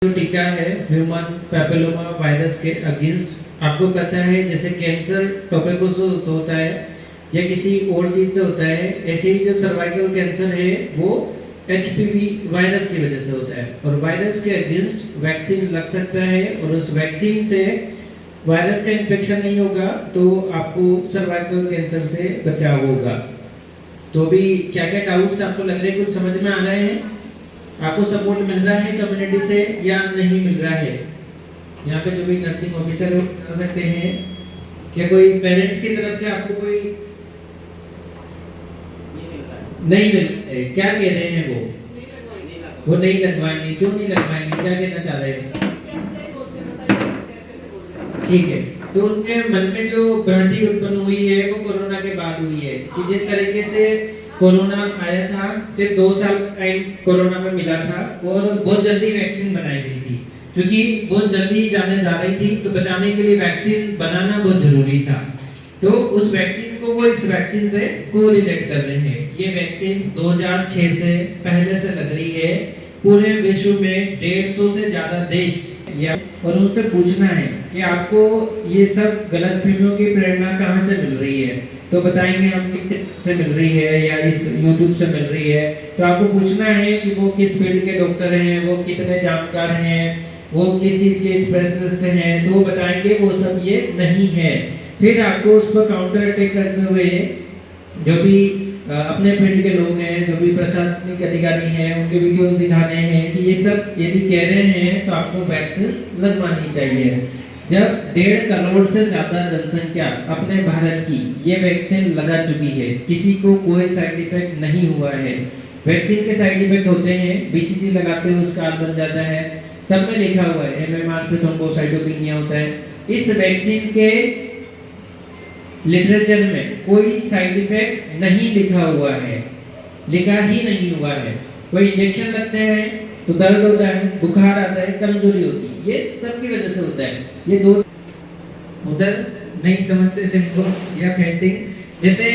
जो टीका है ह्यूमन पैपिलोमा वायरस के अगेंस्ट, आपको पता है जैसे कैंसर टोबैको से होता है या किसी और चीज से होता है, ऐसे ही जो सर्वाइकल कैंसर है वो एचपीवी वायरस की वजह से होता है। और वायरस के अगेंस्ट वैक्सीन लग सकता है और उस वैक्सीन से वायरस का इन्फेक्शन नहीं होगा तो आपको सर्वाइकल कैंसर से बचाव होगा। तो भी क्या क्या डाउट्स आपको लग रहे हैं, कुछ समझ में आ रहे हैं? आपको सपोर्ट मिल रहा है कम्युनिटी से या नहीं मिल रहा है? यहाँ पे जो भी नर्सिंग ऑफिसर है बता सकते हैं। क्या कोई पेरेंट्स की तरफ से आपको कोई नहीं मिल क्या कह रहे हैं? वो नहीं लगवाएंगे। क्यों नहीं लगवाएंगे, क्या कहना चाह रहे हैं? ठीक है, तो उनके मन में जो भ्रांति उत्पन्न हुई है वो कोरोना के बाद हुई है कि जिस तरीके से कोरोना आया था, सिर्फ 2 साल टाइम कोरोना में मिला था और बहुत जल्दी वैक्सीन बनाई गई थी। क्योंकि बहुत जल्दी जाने जा रही थी तो बचाने के लिए वैक्सीन बनाना बहुत जरूरी था। तो उस वैक्सीन को वो इस वैक्सीन से कोरिलेट कर रहे हैं। ये वैक्सीन 2006 से पहले से लग रही है। पूरे विश्व में 150 से ज्यादा देश या और उनसे पूछना है कि आपको ये सब गलतफहमियों की प्रेरणा कहाँ से मिल रही है, तो बताएंगे हम से मिल रही है या इस YouTube से मिल रही है। तो आपको पूछना है कि वो किस फील्ड के डॉक्टर हैं, वो कितने जानकार हैं, वो किस चीज़ के स्पेशलिस्ट हैं, तो वो बताएंगे वो सब ये नहीं है। फिर आपको उस पर काउंटर अटैक करते हुए जो भी अपने फील्ड के लोग हैं, जो भी प्रशासनिक अधिकारी हैं, उनके वीडियोस दिखाने हैं कि ये सब यदि कह रहे हैं तो आपको वैक्सीन लगवानी चाहिए। जब 1.5 करोड़ से ज्यादा जनसंख्या अपने भारत की ये वैक्सीन लगा चुकी है, किसी को कोई साइड इफेक्ट नहीं हुआ है। वैक्सीन के साइड इफेक्ट होते हैं, बीसीजी लगाते हुए उसका हाल बन जाता है, सब में लिखा हुआ है, एमएमआर से थ्रोम्बोसाइटोपेनिया होता है। इस वैक्सीन के लिटरेचर में कोई साइड इफेक्ट नहीं लिखा हुआ है, लिखा ही नहीं हुआ है। कोई इंजेक्शन लगते हैं तो दर्द होता है, बुखार आता है, कमजोरी होती है, ये सब की वजह से होता है। ये दो उधर नहीं समझते सिंपल या फेंटिंग। जैसे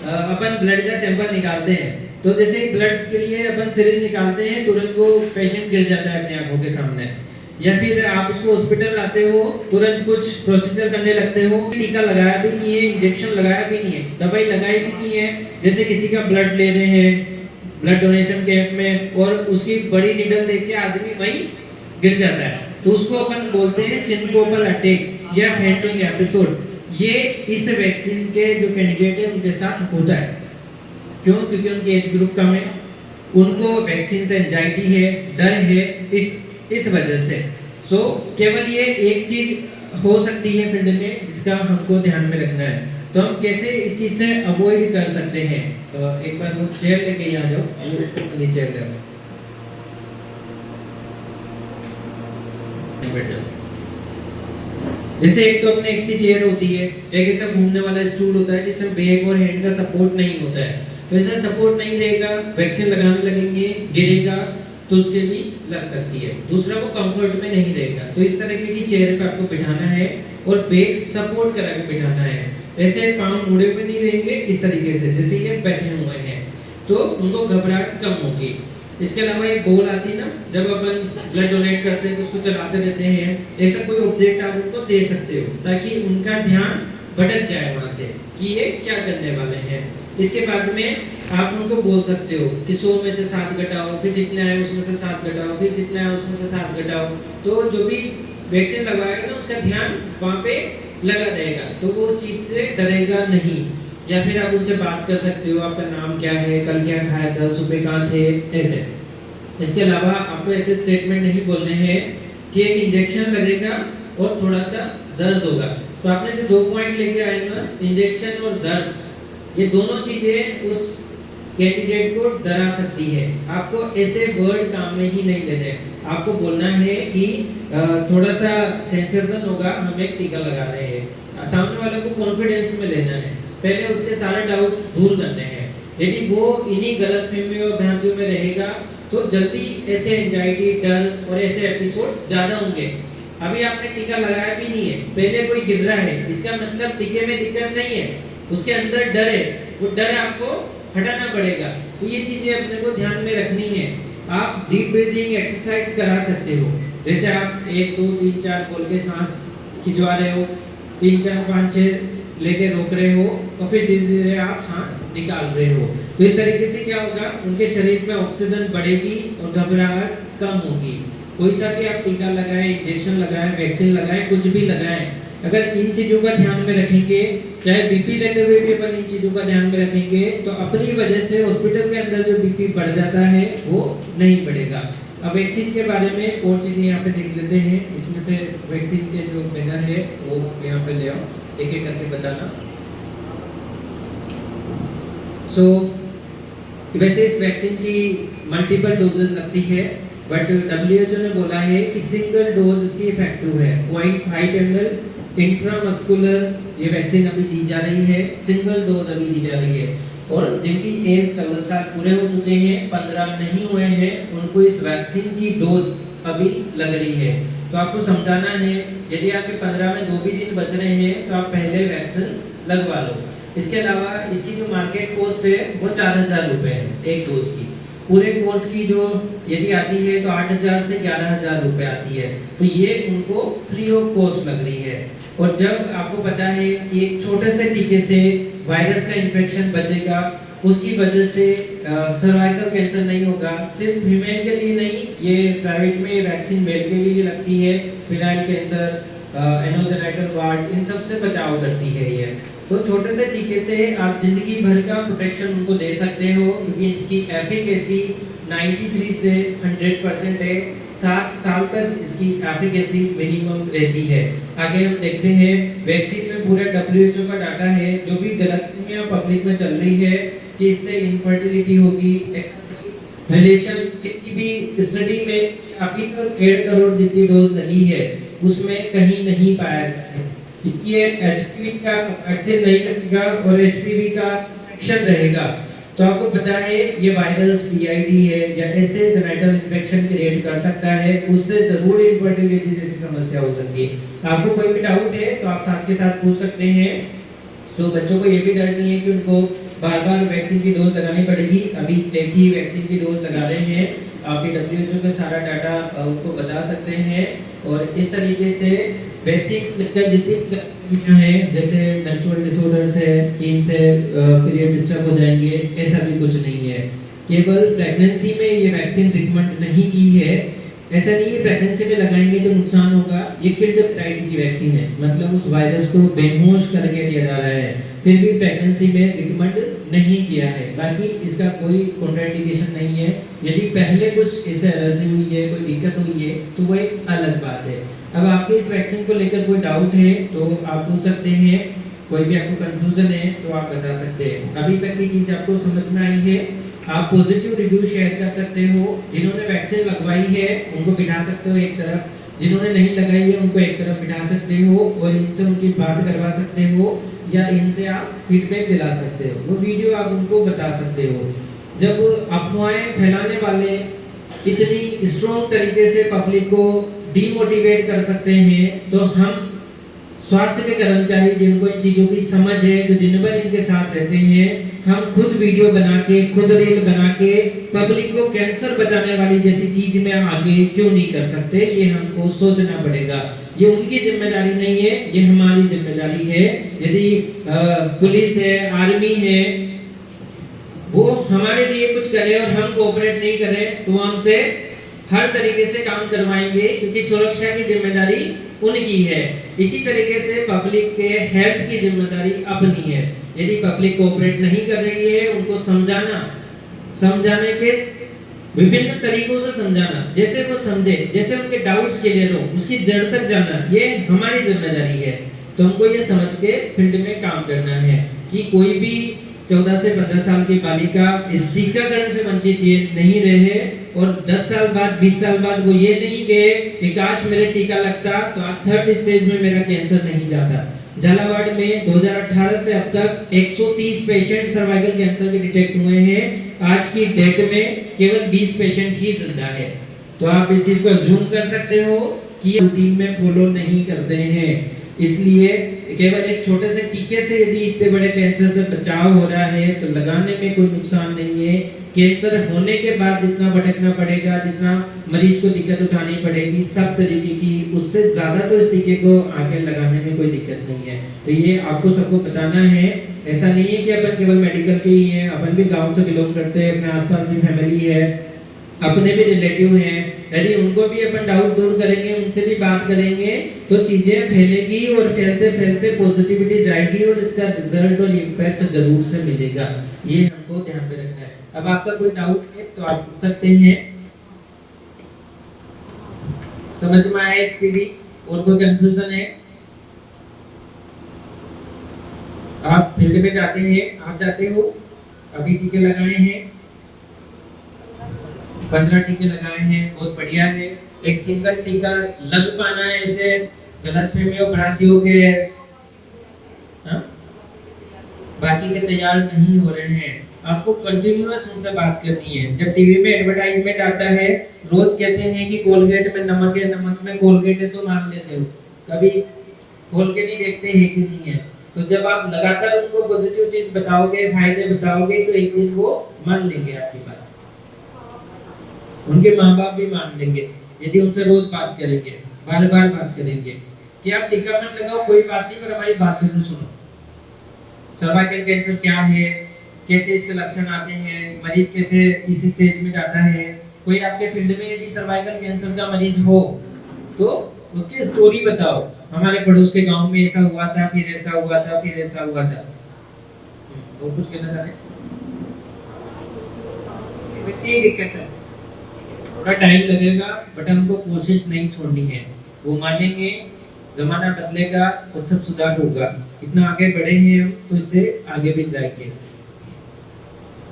अपन ब्लड का सैंपल निकालते हैं तो जैसे ब्लड के लिए अपन सिरिंज निकालते हैं, तुरंत वो पेशेंट गिर जाता है अपनी आंखों के सामने, या फिर आप उसको हॉस्पिटल लाते हो, तुरंत कुछ प्रोसीजर करने लगते हो, टीका लगाया भी नहीं है, इंजेक्शन लगाया भी नहीं है, दवाई लगाई भी नहीं है। जैसे किसी का ब्लड ले रहे हैं ब्लड डोनेशन कैंप में और उसकी बड़ी नीडल देख के आदमी वहीं गिर जाता है, तो उसको अपन बोलते हैं सिंकोपल अटैक या फेंटिंग एपिसोड। ये इस वैक्सीन के जो कैंडिडेट है उनके साथ होता है। क्यों? क्योंकि उनकी एज ग्रुप कम है, उनको वैक्सीन से एंजाइटी है, डर है, इस वजह से। सो केवल ये एक चीज हो सकती है फील्ड में जिसका हमको ध्यान में रखना है। तो हम कैसे इस चीज से अवॉइड कर सकते हैं? एक बार वो चेयर लेके यहाँ जाओ, वो चेयर ले आओ, बैठ जाओ। जैसे एक तो अपने एक्सी चेयर होती है, एक ऐसा घूमने वाला स्टूल होता है जिसमें बैक और हैंड का सपोर्ट नहीं होता है। तो इसमें सपोर्ट नहीं रहेगा, वैक्सीन लगाने लगेंगे, गिरेगा तो उसके भी लग सकती है। दूसरा, वो कंफर्ट में नहीं रहेगा। तो इस तरीके की चेयर पे आपको बिठाना है और बैक सपोर्ट करा के बिठाना है। ऐसे पांव मुड़े हुए नहीं रहेंगे, इस तरीके से जैसे ये बैठे हुए हैं, तो उनको घबराहट कम होगी। इसके अलावा एक बॉल आती है ना, जब अपन ब्लड डोनेट करते हैं तो उसको चलाते रहते हैं, ऐसा कोई ऑब्जेक्ट आप उनको दे सकते हो ताकि उनका ध्यान भटक जाए वहां से कि ये क्या करने वाले हैं। इसके बाद में आप उनको बोल सकते हो कि 100 में से 7 घटाओ, फिर जितना है उसमें से 7 घटाओ, फिर जितना है उसमें से 7 घटाओ। तो जो भी वैक्सीन लगवाएगा ना उसका ध्यान वहाँ पे लगा रहेगा, तो वो उस चीज से डरेगा नहीं। या फिर आप उनसे बात कर सकते हो, आपका नाम क्या है, कल क्या खाया था, सुबह कहाँ थे, ऐसे। इसके अलावा आपको ऐसे स्टेटमेंट नहीं बोलने हैं कि एक इंजेक्शन लगेगा और थोड़ा सा दर्द होगा। तो आपने जो 2 पॉइंट लेके आए ना, इंजेक्शन और दर्द, ये दोनों चीजें उस कैंडिडेट को डरा सकती है। आपको ऐसे वर्ड काम में ही नहीं लेने। आपको बोलना है कि थोड़ा सा सेंसेशन होगा, हम एक टीका लगा रहे हैं। सामने वाले को कॉन्फिडेंस में लेना है, पहले उसके सारे डाउट दूर करने हैं। यदि वो इन्हीं गलतफहमियों और भ्रांतियों में रहेगा तो जल्दी ऐसे एंजाइटी, डर और ऐसे एपिसोड्स ज्यादा होंगे। अभी आपने टीका लगाया भी नहीं है, पहले कोई गिर रहा है, इसका मतलब टीके में दिक्कत नहीं है, उसके अंदर डर है, वो डर आपको हटाना पड़ेगा। तो ये चीजें अपने को ध्यान में रखनी है। आप डीप ब्रीदिंग एक्सरसाइज करा सकते हो, जैसे आप 1 2 3 4 बोल के सांस खिंचवा रहे हो, 3 4 5 6 लेके रोक रहे हो और फिर धीरे धीरे आप सांस निकाल रहे हो। तो इस तरीके से क्या होगा, उनके शरीर में ऑक्सीजन बढ़ेगी और घबराहट कम होगी। कोई सा भी आप टीका लगाएं, इंजेक्शन लगाएं, वैक्सीन लगाएं, कुछ भी लगाएं, अगर इन चीजों का ध्यान में रखेंगे, चाहे बीपी लेते हुए भी अपन इन चीजों का ध्यान में रखेंगे, तो अपनी वजह से हॉस्पिटल के अंदर जो बीपी बढ़ जाता है वो नहीं बढ़ेगा। अब वैक्सीन के बारे में और चीजें यहाँ पे देख लेते हैं। इसमें से वैक्सीन के जो बैनर है वो यहाँ पे ले आओ, एक एक करके बताना। वैसे इस वैक्सीन की मल्टीपल डोजेज लगती है, बट WHO ने बोला है कि सिंगल डोज इसकी इफेक्टिव है। 0.5 ml इंट्रामस्कुलर ये वैक्सीन अभी दी जा रही है, सिंगल डोज अभी दी जा रही है। और जिनकी एज 14 साल पूरे हो चुके हैं, 15 नहीं हुए हैं, उनको इस वैक्सीन की डोज अभी लग रही है। तो आपको समझाना है, यदि आपके 15 में 2 भी दिन बच रहे हैं तो आप पहले वैक्सीन लगवा लो। इसके अलावा इसकी जो मार्केट कॉस्ट है वो 4000 रुपए है एक डोज की। पूरे कोर्स की जो यदि आती है तो 8000 से 11000 रुपए आती है। तो ये उनको फ्री ऑफ कॉस्ट लग रही है। और जब आपको पता है कि एक छोटे से टीके से वायरस का इन्फेक्शन बचेगा, उसकी वजह से सर्वाइकल कैंसर नहीं होगा। सिर्फ फीमेल के लिए नहीं, ये प्राइवेट में वैक्सीन मेल के लिए लगती है। फिनाइल कैंसर, एनोजेनाइटल वार्ड, इन सब से बचाव करती है ये। तो छोटे से टीके से आप जिंदगी भर का प्रोटेक्शन उनको दे सकते हो, क्योंकि इसकी एफिकेसी 93 से 100% है। 7 साल तक इसकी एफिकेसी मिनिमम रहती है। आगे हम देखते हैं, वैक्सीन में पूरा WHO का डाटा है। जो भी गलतियां पब्लिक में चल रही है कि इससे इनफर्टिलिटी होगी, रिलेशन, किसी भी स्टडी में अभी तक 1.5 करोड़ जितनी डोज लगी है उसमें कहीं नहीं पाया गया है। ये HPV का एक्टिव नहीं लगेगा और HPV का एक्शन रहेगा। तो आपको पता है ये वायरस PID है या ऐसे जेनिटल इन्फेक्शन क्रिएट कर सकता है, उससे जरूर इनफर्टिलिटी जैसी समस्या हो सकती है। आपको कोई भी डाउट है तो आप साथ के साथ पूछ सकते हैं। तो बच्चों को ये भी डर नहीं है कि उनको बार-बार वैक्सीन की डोज लगानी पड़ेगी। अभी एक ही वैक्सीन की डोज लगा रहे हैं। आप ये WHO का सारा डाटा उनको बता सकते हैं। और इस तरीके से वैक्सीन का जितनी है, जैसे मेंस्ट्रुअल डिसऑर्डर्स है कि इनसे पीरियड डिस्टर्ब हो जाएंगे, ऐसा भी कुछ नहीं है। केवल प्रेगनेंसी में ये वैक्सीन रिकमेंड नहीं की है। ऐसा नहीं है प्रेगनेंसी में लगाएंगे तो नुकसान होगा। ये किल्ड ब्राइड की वैक्सीन है, मतलब उस वायरस को बेहोश करके दिया जा रहा है, फिर भी प्रेगनेंसी में रिकमेंड नहीं किया है। बाकी इसका कोई कॉन्ट्राइंडिकेशन नहीं है। यदि पहले कुछ इससे एलर्जी हुई है, कोई दिक्कत हुई है, तो वो एक अलग बात है। अब आपके इस वैक्सीन को लेकर कोई डाउट है तो आप पूछ सकते हैं। कोई भी आपको कंफ्यूजन है तो आप बता सकते हैं। अभी तक की चीज आपको समझ में आई है। आप पॉजिटिव रिव्यू शेयर कर सकते हो। जिन्होंने वैक्सीन लगवाई है उनको बिठा सकते हो एक तरफ, जिन्होंने नहीं लगाई है उनको एक तरफ बिठा सकते हो और इनसे उनकी बात करवा सकते हो या इनसे आप फीडबैक दिला सकते हो। वो वीडियो आप उनको बता सकते हो। जब अफवाहें फैलाने वाले इतनी स्ट्रॉन्ग तरीके से पब्लिक को डीमोटिवेट कर सकते हैं, तो हम स्वास्थ्य के कर्मचारी जिनको इन चीजों की समझ है, जो दिन भर इनके साथ रहते हैं, हम खुद वीडियो बना के, खुद रील बना के पब्लिक को कैंसर बचाने वाली जैसी चीज में आगे क्यों नहीं कर सकते? ये हमको सोचना पड़ेगा। ये उनकी जिम्मेदारी नहीं है, ये हमारी जिम्मेदारी है। यदि पुलिस है, आर्मी है, वो हमारे लिए कुछ करे और हम कोऑपरेट नहीं करें तो हमसे हर तरीके से काम करवाएंगे, क्योंकि सुरक्षा की जिम्मेदारी उनकी है। इसी तरीके से पब्लिक के हेल्थ की जिम्मेदारी अपनी है। यदि पब्लिक कोऑपरेट नहीं कर रही है, उनको समझाने के विभिन्न तरीकों से समझाना, जैसे वो समझे, जैसे उनके डाउट्स क्लियर हो, उसकी जड़ तक जाना, ये हमारी जिम्मेदारी है। तो हमको ये समझ के फील्ड में काम करना है कि कोई भी 14 से 15 साल की बालिका इस टीकाकरण से वंचित नहीं रहे और 10 साल बाद, 20 साल बाद वो ये नहीं कहे कि काश मेरे टीका लगता तो आज 3rd स्टेज में मेरा कैंसर नहीं जाता। झालावाड़ में 2018 से अब तक 130 पेशेंट सर्वाइकल कैंसर के डिटेक्ट हुए हैं। आज की डेट में केवल 20 पेशेंट ही जिंदा है। तो आप इस चीज को अज्यूम कर सकते हो कि ये रूटीन में फॉलो नहीं करते हैं। इसलिए केवल एक छोटे से टीके से यदि इतने बड़े कैंसर से बचाव हो रहा है तो लगाने में कोई नुकसान नहीं है। कैंसर होने के बाद जितना भटकना पड़ेगा, जितना मरीज को दिक्कत उठानी पड़ेगी सब तरीके की, उससे ज्यादा तो इस टीके को आगे लगाने में कोई दिक्कत नहीं है। तो ये आपको सबको बताना है। ऐसा नहीं है कि अपन केवल मेडिकल के ही हैं, अपन भी गांव से बिलोंग करते हैं, अपने आसपास भी फैमिली है, अपने भी रिलेटिव हैं। यदि उनको भी अपन डाउट दूर करेंगे, उनसे भी बात करेंगे तो चीजें फैलेगी और फैलते फैलते पॉजिटिविटी जाएगी और इसका रिजल्ट और इम्पैक्ट जरूर से मिलेगा। ये हमको ध्यान में रखना है। अब आपका कोई डाउट है तो आप पूछ सकते हैं। समझ में आया एचपीवी और कोई कंफ्यूजन है? आप फील्ड में जाते हैं, आप जाते हो, अभी टीके लगाए हैं, 15 टीके लगाए हैं, बहुत बढ़िया है। एक सिंगल टीका लग पाना है, इसे गलतफहमी और भ्रांतियों के बाकी के तैयार नहीं हो रहे हैं। आपको कंटिन्यूअस उनसे बात करनी है। जब टीवी में एडवर्टाइजमेंट आता है, रोज कहते हैं कि कोलगेट में नमक है, नमक में कोलगेट है, तो मान लेते हो, कभी खोल के नहीं देखते हैं कि नहीं है। तो जब आप लगातार उनको पॉजिटिव चीज बताओगे, फायदे बताओगे, तो एक दिन वो मान लेंगे आपकी बात। उनके माँ बाप भी मान लेंगे यदि उनसे रोज बात करेंगे, बार बार बात करेंगे कि आप टीका मत लगाओ, कोई बात नहीं, पर हमारी बात जरूर सुनो। सर्वाइकल कैंसर क्या है, कैसे इसके लक्षण आते हैं, मरीज कैसे इस स्टेज में जाता है। कोई आपके फील्ड में यदि सर्वाइकल कैंसर का मरीज हो तो उसकी स्टोरी बताओ। हमारे पड़ोस के गांव में ऐसा हुआ था, फिर ऐसा हुआ था, फिर ऐसा हुआ था। तो कुछ कहना चाह रहे? ये दिक्कत है, थोड़ा टाइम लगेगा, बट हमको कोशिश नहीं छोड़नी है। वो मानेंगे, जमाना बदलेगा और सब सुधार होगा। इतना आगे बढ़े हैं हम तो इससे आगे भी जाएंगे।